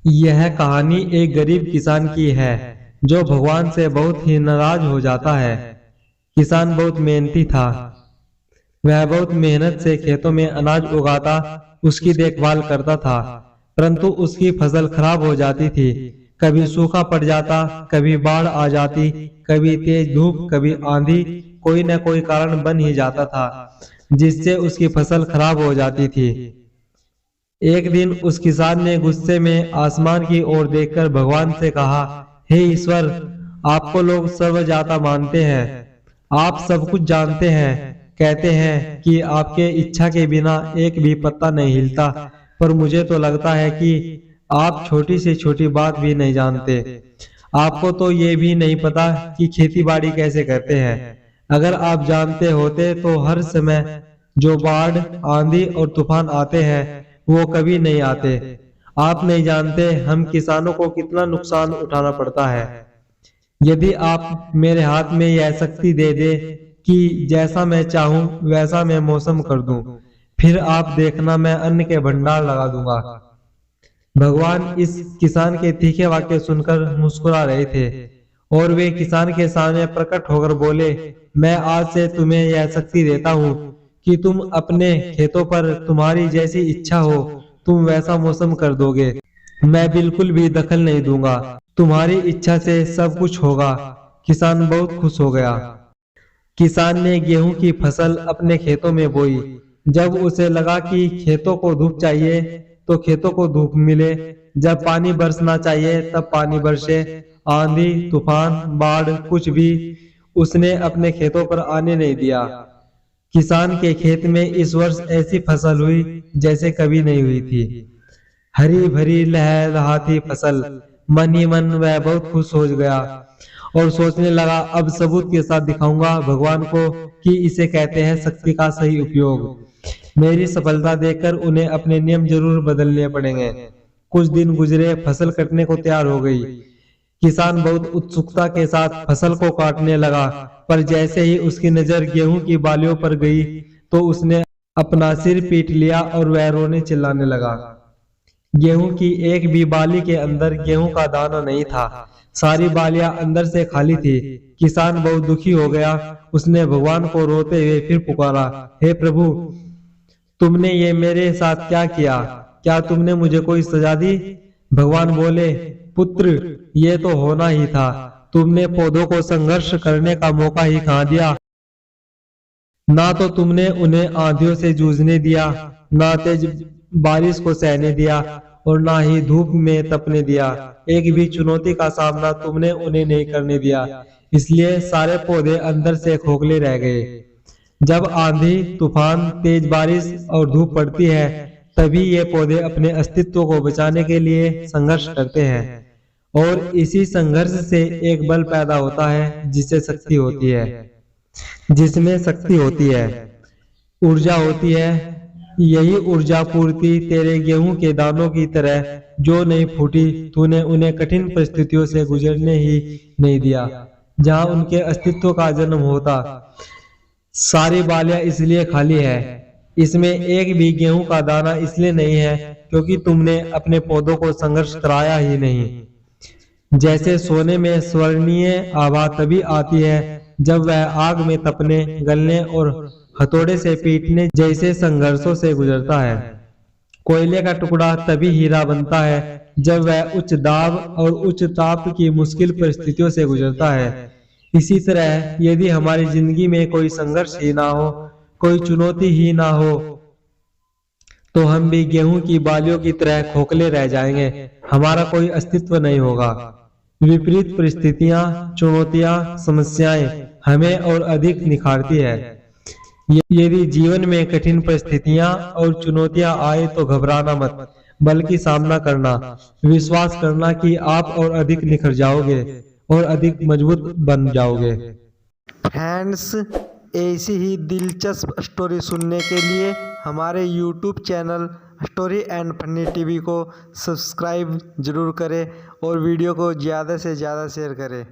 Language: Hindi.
यह कहानी एक गरीब किसान की है जो भगवान से बहुत ही नाराज हो जाता है। किसान बहुत मेहनती था। वह बहुत मेहनत से खेतों में अनाज उगाता, उसकी देखभाल करता था, परंतु उसकी फसल खराब हो जाती थी। कभी सूखा पड़ जाता, कभी बाढ़ आ जाती, कभी तेज धूप, कभी आंधी, कोई न कोई कारण बन ही जाता था जिससे उसकी फसल खराब हो जाती थी। एक दिन उस किसान ने गुस्से में आसमान की ओर देखकर भगवान से कहा, हे ईश्वर, आपको लोग सर्वज्ञाता मानते हैं, आप सब कुछ जानते हैं, कहते हैं कि आपके इच्छा के बिना एक भी पत्ता नहीं हिलता, पर मुझे तो लगता है कि आप छोटी से छोटी बात भी नहीं जानते। आपको तो ये भी नहीं पता कि खेती बाड़ी कैसे करते हैं। अगर आप जानते होते तो हर समय जो बाढ़, आंधी और तूफान आते हैं वो कभी नहीं आते। आप नहीं जानते हम किसानों को कितना नुकसान उठाना पड़ता है। यदि आप मेरे हाथ में यह शक्ति दे दे कि जैसा मैं चाहूं वैसा मैं मौसम कर दूं, फिर आप देखना मैं अन्न के भंडार लगा दूंगा। भगवान इस किसान के तीखे वाक्य सुनकर मुस्कुरा रहे थे और वे किसान के सामने प्रकट होकर बोले, मैं आज से तुम्हें यह शक्ति देता हूँ कि तुम अपने खेतों पर तुम्हारी जैसी इच्छा हो तुम वैसा मौसम कर दोगे। मैं बिल्कुल भी दखल नहीं दूंगा, तुम्हारी इच्छा से सब कुछ होगा। किसान बहुत खुश हो गया। किसान ने गेहूं की फसल अपने खेतों में बोई। जब उसे लगा कि खेतों को धूप चाहिए तो खेतों को धूप मिले, जब पानी बरसना चाहिए तब पानी बरसे। आंधी, तूफान, बाढ़ कुछ भी उसने अपने खेतों पर आने नहीं दिया। किसान के खेत में इस वर्ष ऐसी फसल हुई जैसे कभी नहीं हुई थी। हरी भरी लहलहाती फसल। मन ही मन वह बहुत खुश हो गया और सोचने लगा, अब सबूत के साथ दिखाऊंगा भगवान को कि इसे कहते हैं शक्ति का सही उपयोग। मेरी सफलता देखकर उन्हें अपने नियम जरूर बदलने पड़ेंगे। कुछ दिन गुजरे, फसल कटने को तैयार हो गई। किसान बहुत उत्सुकता के साथ फसल को काटने लगा, पर जैसे ही उसकी नजर गेहूं की बालियों पर गई तो उसने अपना सिर पीट लिया और वह रोने चिल्लाने लगा। गेहूं की एक भी बाली के अंदर गेहूं का दाना नहीं था। सारी बालियां अंदर से खाली थी। किसान बहुत दुखी हो गया। उसने भगवान को रोते हुए फिर पुकारा, हे प्रभु, तुमने ये मेरे साथ क्या किया? क्या तुमने मुझे कोई सजा दी? भगवान बोले, पुत्र, ये तो होना ही था। तुमने पौधों को संघर्ष करने का मौका ही कहाँ दिया। ना तो तुमने उन्हें आंधियों से जूझने दिया, ना तेज बारिश को सहने दिया और ना ही धूप में तपने दिया। एक भी चुनौती का सामना तुमने उन्हें नहीं करने दिया, इसलिए सारे पौधे अंदर से खोखले रह गए। जब आंधी, तूफान, तेज बारिश और धूप पड़ती है तभी ये पौधे अपने अस्तित्व को बचाने के लिए संघर्ष करते हैं और इसी संघर्ष से एक बल पैदा होता है जिससे शक्ति होती है, जिसमें शक्ति होती है, ऊर्जा होती है। यही ऊर्जा पूर्ति तेरे गेहूं के दानों की तरह जो नहीं फूटी, तूने उन्हें कठिन परिस्थितियों से गुजरने ही नहीं दिया जहां उनके अस्तित्व का जन्म होता। सारी बालियां इसलिए खाली है, इसमें एक भी गेहूं का दाना इसलिए नहीं है क्योंकि तुमने अपने पौधों को संघर्ष कराया ही नहीं। जैसे सोने में स्वर्णीय आभा तभी आती है जब वह आग में तपने, गलने और हथौड़े से पीटने जैसे संघर्षों से गुजरता है। कोयले का टुकड़ा तभी हीरा बनता है जब वह उच्च दाब और उच्च ताप की मुश्किल परिस्थितियों से गुजरता है। इसी तरह यदि हमारी जिंदगी में कोई संघर्ष ही ना हो, कोई चुनौती ही ना हो, तो हम भी गेहूं की बालियों की तरह खोखले रह जाएंगे। हमारा कोई अस्तित्व नहीं होगा। विपरीत परिस्थितियां, चुनौतियां, समस्याएं हमें और अधिक निखारती है। यदि जीवन में कठिन परिस्थितियां और चुनौतियां आए तो घबराना मत, बल्कि सामना करना, विश्वास करना कि आप और अधिक निखर जाओगे और अधिक मजबूत बन जाओगे। फ्रेंड्स, ऐसी ही दिलचस्प स्टोरी सुनने के लिए हमारे YouTube channel story and funny TV को सब्सक्राइब जरूर करें और वीडियो को ज़्यादा से ज़्यादा शेयर करें।